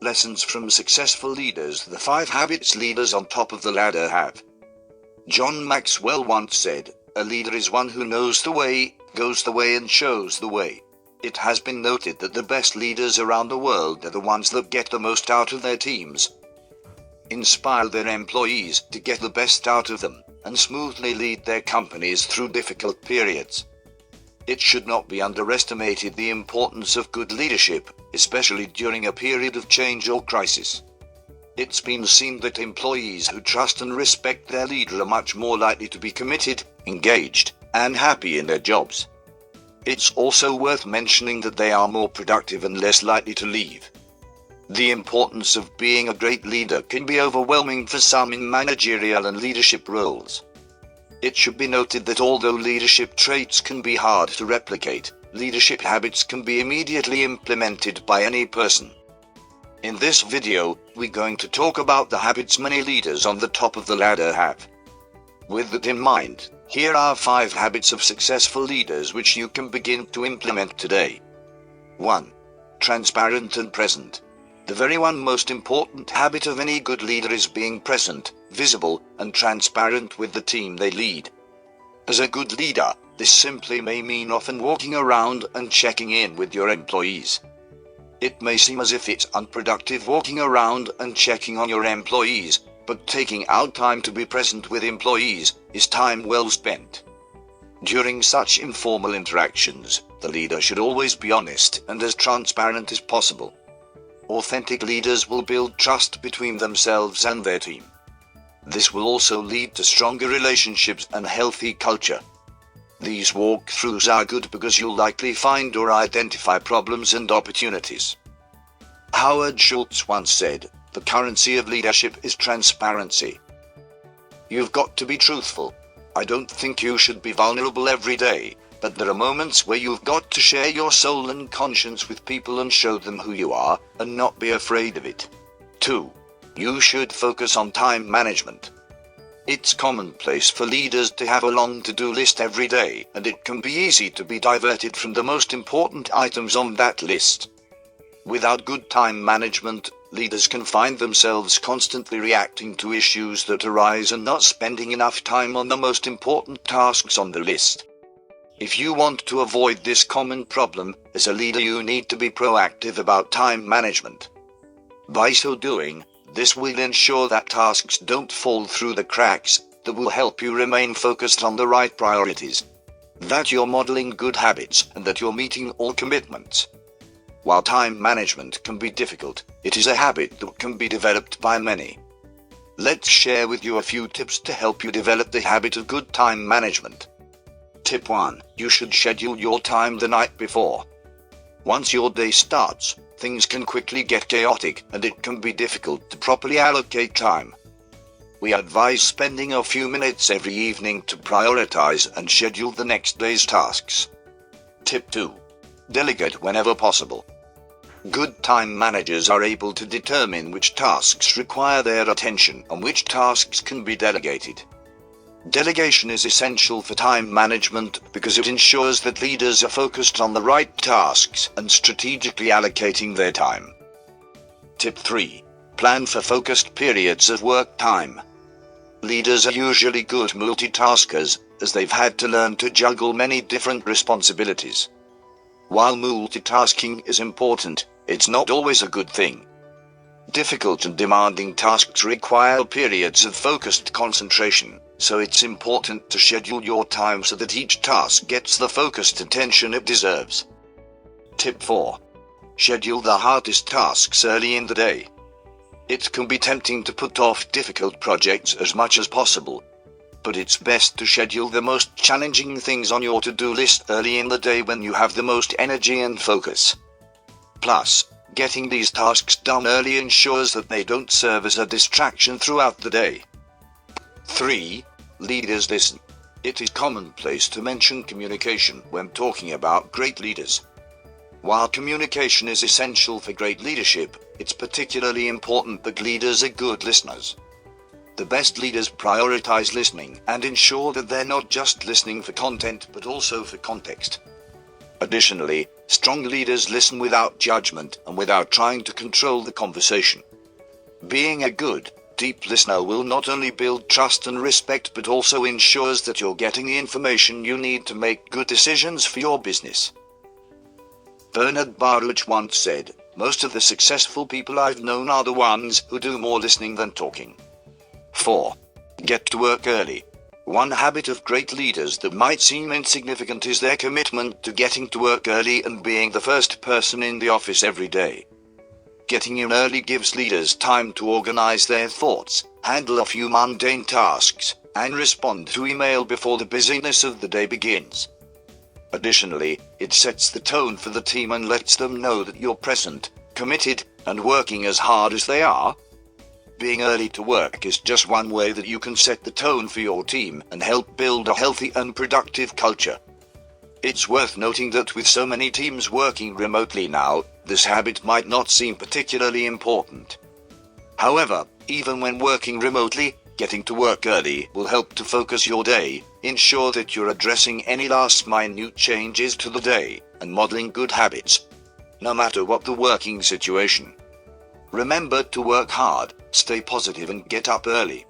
Lessons from successful leaders. The 5 habits leaders on top of the ladder have. John Maxwell once said, "A leader is one who knows the way, goes the way and shows the way." It has been noted that the best leaders around the world are the ones that get the most out of their teams, inspire their employees to get the best out of them, and smoothly lead their companies through difficult periods. It should not be underestimated the importance of good leadership, especially during a period of change or crisis. It's been seen that employees who trust and respect their leader are much more likely to be committed, engaged, and happy in their jobs. It's also worth mentioning that they are more productive and less likely to leave. The importance of being a great leader can be overwhelming for some in managerial and leadership roles. It should be noted that although leadership traits can be hard to replicate, leadership habits can be immediately implemented by any person. In this video, we're going to talk about the habits many leaders on the top of the ladder have. With that in mind, here are 5 habits of successful leaders which you can begin to implement today. 1. Transparent and present. The very one most important habit of any good leader is being present, visible, and transparent with the team they lead. As a good leader, this simply may mean often walking around and checking in with your employees. It may seem as if it's unproductive walking around and checking on your employees, but taking out time to be present with employees is time well spent. During such informal interactions, the leader should always be honest and as transparent as possible. Authentic leaders will build trust between themselves and their team. This will also lead to stronger relationships and healthy culture. These walkthroughs are good because you'll likely find or identify problems and opportunities. Howard Schultz once said, "The currency of leadership is transparency." You've got to be truthful. I don't think you should be vulnerable every day, but there are moments where you've got to share your soul and conscience with people and show them who you are, and not be afraid of it. 2. You should focus on time management. It's commonplace for leaders to have a long to-do list every day, and it can be easy to be diverted from the most important items on that list. Without good time management, leaders can find themselves constantly reacting to issues that arise and not spending enough time on the most important tasks on the list. If you want to avoid this common problem, as a leader you need to be proactive about time management. By so doing, this will ensure that tasks don't fall through the cracks, that will help you remain focused on the right priorities, that you're modeling good habits, and that you're meeting all commitments. While time management can be difficult, it is a habit that can be developed by many. Let's share with you a few tips to help you develop the habit of good time management. Tip 1. You should schedule your time the night before. Once your day starts, things can quickly get chaotic, and it can be difficult to properly allocate time. We advise spending a few minutes every evening to prioritize and schedule the next day's tasks. Tip 2. Delegate whenever possible. Good time managers are able to determine which tasks require their attention and which tasks can be delegated. Delegation is essential for time management because it ensures that leaders are focused on the right tasks and strategically allocating their time. Tip 3. Plan for focused periods of work time. Leaders are usually good multitaskers, as they've had to learn to juggle many different responsibilities. While multitasking is important, it's not always a good thing. Difficult and demanding tasks require periods of focused concentration, so it's important to schedule your time so that each task gets the focused attention it deserves. Tip 4. Schedule the hardest tasks early in the day. It can be tempting to put off difficult projects as much as possible, but it's best to schedule the most challenging things on your to-do list early in the day when you have the most energy and focus. Plus, getting these tasks done early ensures that they don't serve as a distraction throughout the day. 3. Leaders listen. It is commonplace to mention communication when talking about great leaders. While communication is essential for great leadership, it's particularly important that leaders are good listeners. The best leaders prioritize listening and ensure that they're not just listening for content but also for context. Additionally, Strong leaders listen without judgment and without trying to control the conversation. Being a good, deep listener will not only build trust and respect but also ensures that you're getting the information you need to make good decisions for your business. Bernard Baruch once said, "Most of the successful people I've known are the ones who do more listening than talking." 4. Get to work early. One habit of great leaders that might seem insignificant is their commitment to getting to work early and being the first person in the office every day. Getting in early gives leaders time to organize their thoughts, handle a few mundane tasks, and respond to email before the busyness of the day begins. Additionally, it sets the tone for the team and lets them know that you're present, committed, and working as hard as they are. Being early to work is just one way that you can set the tone for your team and help build a healthy and productive culture. It's worth noting that with so many teams working remotely now, this habit might not seem particularly important. However, even when working remotely, getting to work early will help to focus your day, ensure that you're addressing any last minute changes to the day, and modeling good habits, no matter what the working situation. Remember to work hard, stay positive and get up early.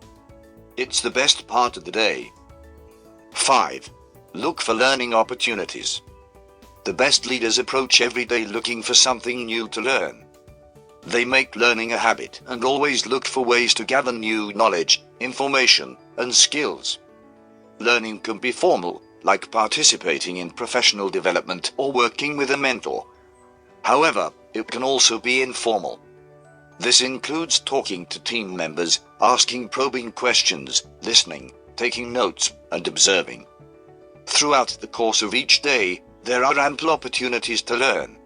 It's the best part of the day. 5. Look for learning opportunities. The best leaders approach every day looking for something new to learn. They make learning a habit and always look for ways to gather new knowledge, information, and skills. Learning can be formal, like participating in professional development or working with a mentor. However, it can also be informal. This includes talking to team members, asking probing questions, listening, taking notes, and observing. Throughout the course of each day, there are ample opportunities to learn.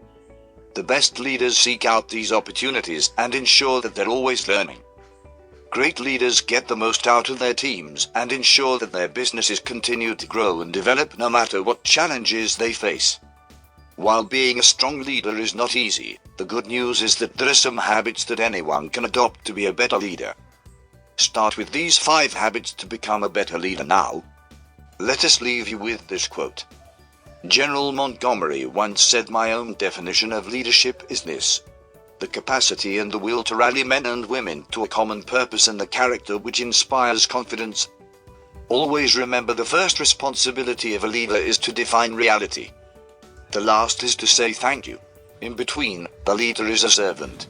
The best leaders seek out these opportunities and ensure that they're always learning. Great leaders get the most out of their teams and ensure that their businesses continue to grow and develop no matter what challenges they face. While being a strong leader is not easy, the good news is that there are some habits that anyone can adopt to be a better leader. Start with these 5 habits to become a better leader now. Let us leave you with this quote. General Montgomery once said, "My own definition of leadership is this: the capacity and the will to rally men and women to a common purpose and the character which inspires confidence." Always remember, the first responsibility of a leader is to define reality. The last is to say thank you. In between, the leader is a servant.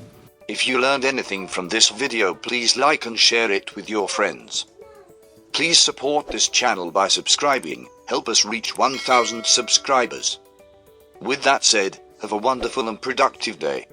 If you learned anything from this video, please like and share it with your friends. Please support this channel by subscribing. Help us reach 1,000 subscribers. With that said, have a wonderful and productive day.